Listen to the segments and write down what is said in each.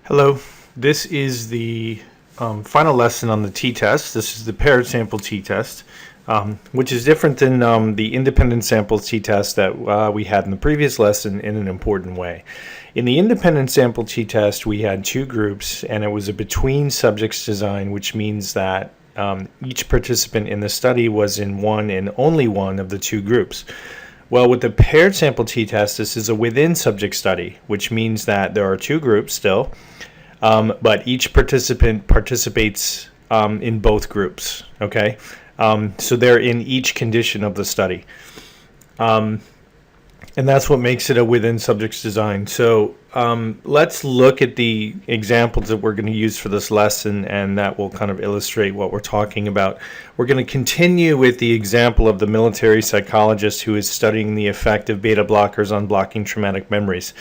Hello, this is the final lesson on the t-test. This is the paired sample t-test, which is different than the independent sample t-test that we had in the previous lesson in an important way. In the independent sample t-test, we had two groups, and it was a between subjects design, which means that each participant in the study was in one and only one of the two groups. Well, with the paired sample t-test, this is a within subject study, which means that there are two groups still, but each participant participates in both groups, okay? So they're in each condition of the study. And that's what makes it a within subjects design. So let's look at the examples that we're going to use for this lesson, and that will kind of illustrate what we're talking about. We're going to continue with the example of the military psychologist who is studying the effect of beta blockers on blocking traumatic memories.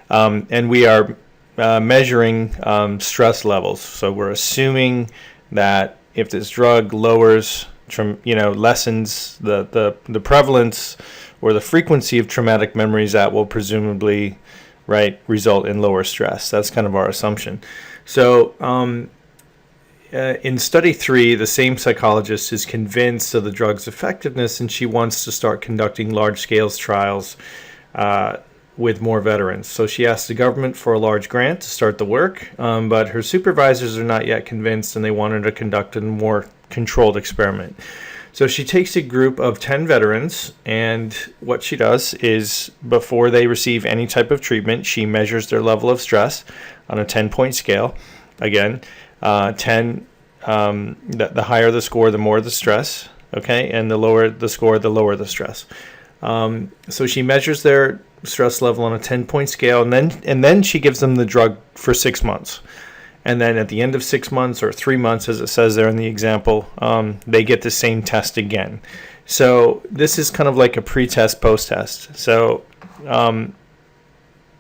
And we are measuring stress levels. So we're assuming that if this drug lowers, lessens the prevalence or the frequency of traumatic memories, that will presumably, result in lower stress. That's kind of our assumption. So in study 3, the same psychologist is convinced of the drug's effectiveness, and she wants to start conducting large-scale trials with more veterans. So she asked the government for a large grant to start the work, but her supervisors are not yet convinced, and they wanted to conduct a more controlled experiment. So she takes a group of 10 veterans, and what she does is, before they receive any type of treatment, she measures their level of stress on a 10-point scale. Again, 10, the higher the score, the more the stress, okay? And the lower the score, the lower the stress. So she measures their stress level on a 10-point scale, and then she gives them the drug for 6 months. And then at the end of 6 months or 3 months, as it says there in the example, they get the same test again. So this is kind of like a pre-test, post-test. So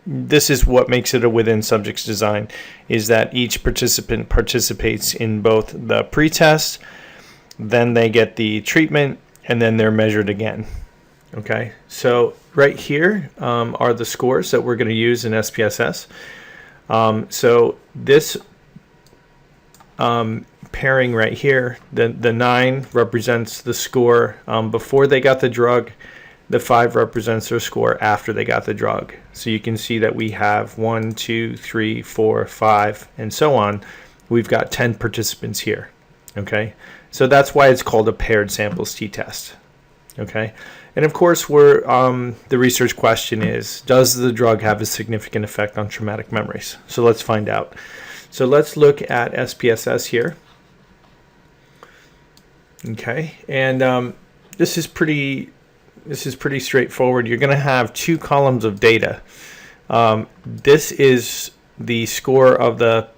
this is what makes it a within subjects design, is that each participant participates in both the pre-test, then they get the treatment, and then they're measured again. Okay, so right here are the scores that we're going to use in SPSS. So this pairing right here, the 9 represents the score before they got the drug. The 5 represents their score after they got the drug. So you can see that we have 1, 2, 3, 4, 5, and so on. We've got 10 participants here. Okay, so that's why it's called a paired samples t-test. Okay, and of course the research question is, does the drug have a significant effect on traumatic memories? So let's find out. So let's look at SPSS here. Okay, and this is pretty straightforward. You're going to have 2 columns of data. This is the score of the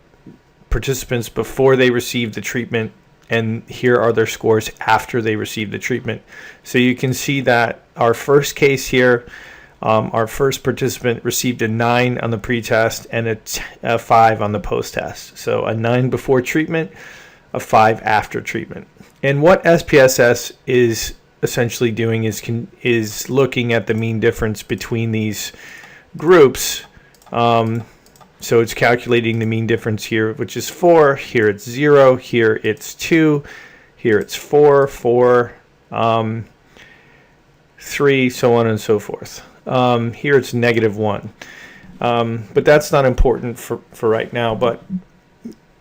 participants before they received the treatment, and here are their scores after they received the treatment. So you can see that our first case here, our first participant received a 9 on the pre-test and a 5 on the post-test. So a 9 before treatment, a 5 after treatment. And what SPSS is essentially doing is looking at the mean difference between these groups. So it's calculating the mean difference here, which is 4. Here it's 0. Here it's 2. Here it's 4, 4, 3, so on and so forth. Here it's -1. But that's not important for right now. But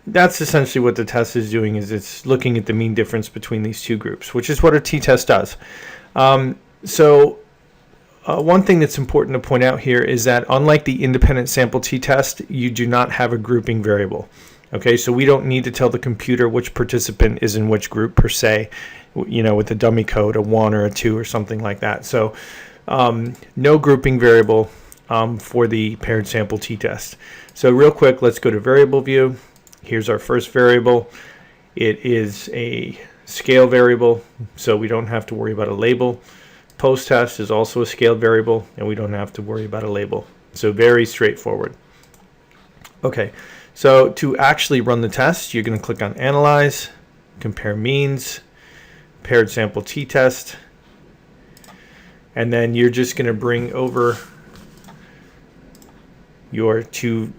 that's essentially what the test is doing, is it's looking at the mean difference between these two groups, which is what a t-test does. One thing that's important to point out here is that unlike the independent sample t-test, you do not have a grouping variable. Okay, so we don't need to tell the computer which participant is in which group per se, with a dummy code, a 1 or a 2 or something like that. So no grouping variable for the paired sample t-test. So real quick, let's go to variable view. Here's our first variable. It is a scale variable, so we don't have to worry about a label. Post-test is also a scaled variable, and we don't have to worry about a label. So very straightforward. Okay, so to actually run the test, you're going to click on Analyze, Compare Means, Paired Sample t-test, and then you're just going to bring over your two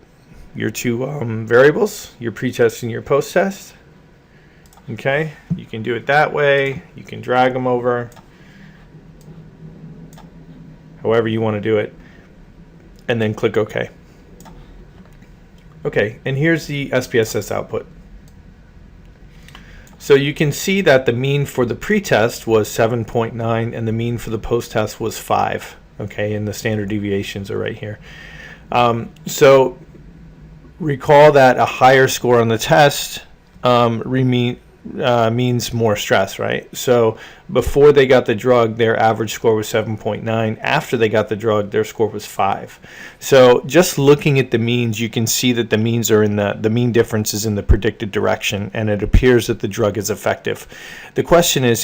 your two variables, your pretest and your post-test. Okay, you can do it that way. You can drag them over, however you want to do it, and then click OK. Okay, and here's the SPSS output. So you can see that the mean for the pretest was 7.9 and the mean for the post-test was 5. Okay, and the standard deviations are right here. So recall that a higher score on the test means more stress, right? So before they got the drug, their average score was 7.9. After they got the drug, their score was 5. So just looking at the means, you can see that the means are in the mean difference is in the predicted direction, and it appears that the drug is effective. The question is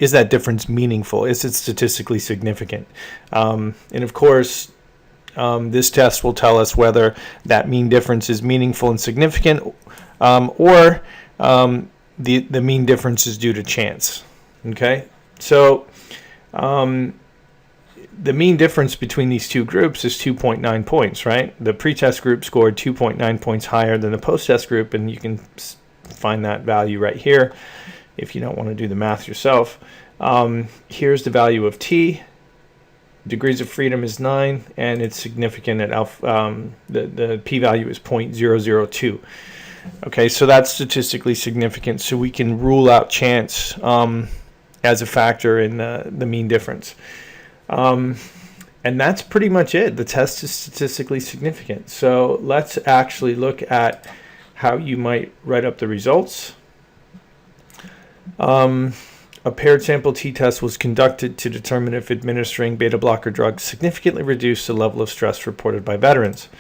that difference meaningful? Is it statistically significant? And of course, this test will tell us whether that mean difference is meaningful and significant, or the mean difference is due to chance. Okay, so the mean difference between these two groups is 2.9 points, right? The pretest group scored 2.9 points higher than the post-test group, and you can find that value right here if you don't want to do the math yourself. Here's the value of t. Degrees of freedom is 9, and it's significant at alpha. The p-value is 0.002. Okay, so that's statistically significant, so we can rule out chance as a factor in the mean difference. And that's pretty much it. The test is statistically significant. So let's actually look at how you might write up the results. A paired sample t-test was conducted to determine if administering beta blocker drugs significantly reduced the level of stress reported by veterans.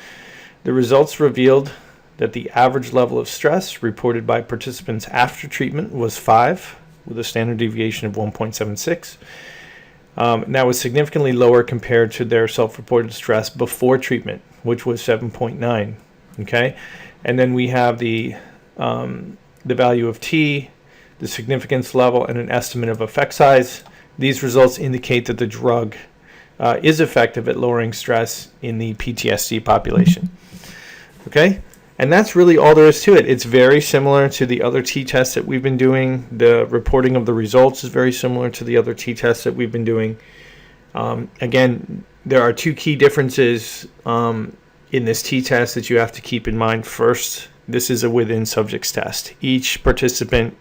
The results revealed that the average level of stress reported by participants after treatment was 5, with a standard deviation of 1.76. And that was significantly lower compared to their self-reported stress before treatment, which was 7.9. Okay, and then we have the value of t, the significance level, and an estimate of effect size. These results indicate that the drug is effective at lowering stress in the PTSD population. Okay, and that's really all there is to it. It's very similar to the other t-tests that we've been doing. The reporting of the results is very similar to the other t-tests that we've been doing. Again, there are two key differences in this t-test that you have to keep in mind. First, this is a within subjects test. Each participant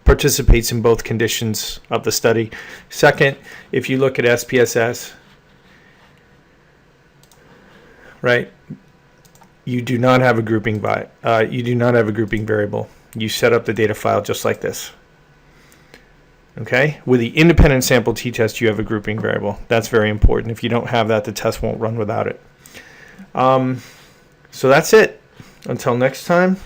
participates in both conditions of the study. Second, if you look at SPSS, right, you do not have a grouping variable. You set up the data file just like this. Okay, with the independent sample t-test, you have a grouping variable. That's very important. If you don't have that, the test won't run without it. So that's it. Until next time.